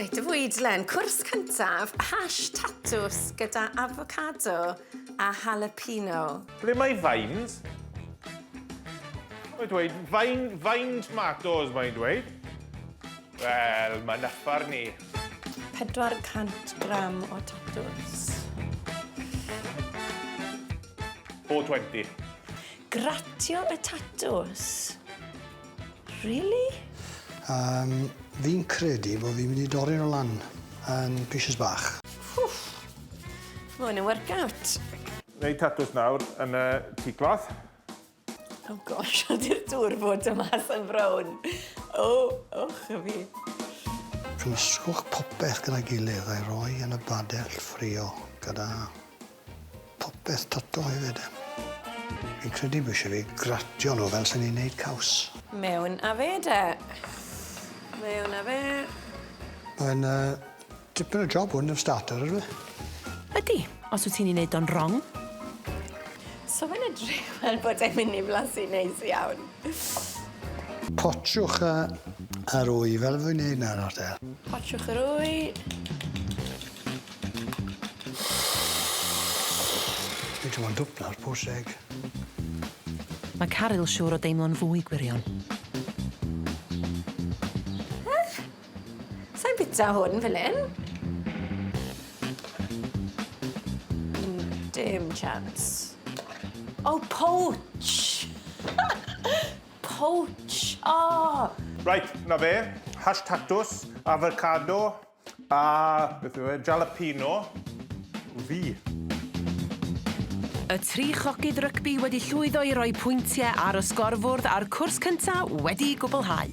Reit, y fwydlen, cwrs cyntaf, hash tatws gyda avocado a jalapeno. Ble mae vines? Mae'n dweud, vine tomatoes, mae'n dweud. Wel, mae'n effar ni. 400 gram o tatws. 420. Gratio y tatws. Really? Fi'n credu bod fi'n mynd i dorri nhw lan yn pieces bach. Mae hwn yn workout. Neu tatws nawr yn y tea-cloth. Oh gosh, ydy'r dŵr fod y mas yn brown. Och y fi. Cymysgwch popeth gyda'i gilydd a'i roi yn y badell ffrio gyda popeth tato hefyd. Fi'n credu bod eisiau fi gratio nhw fel sy'n ni'n neud caws. Mewn a fe de. Mewn a fe. Mae'n dipyn o job hwn yn starter, ydw i? Ydy, os wyt ti'n ei wneud o'n wrong. So fe'n edrych fel bod e'n mynd i blasu neis iawn. Potsiwch yr wy fel fi'n neud na'r ardal. Potsiwch yr wy. Nid yw'n dwbla'r pwysig. Mae Caryl siŵr o deimlo'n fwy gwirion. Sa'n bita hwn fel un? Dim chance. Oh, poach! Poach! Oh! Right, na fe. Hash tatws, avocado a beth yw e, jalapeno. Fi. Y tri chogydd rygbi wedi llwyddo i roi pwyntiau ar y sgorfwrdd a'r cwrs cyntaf wedi gwblhau.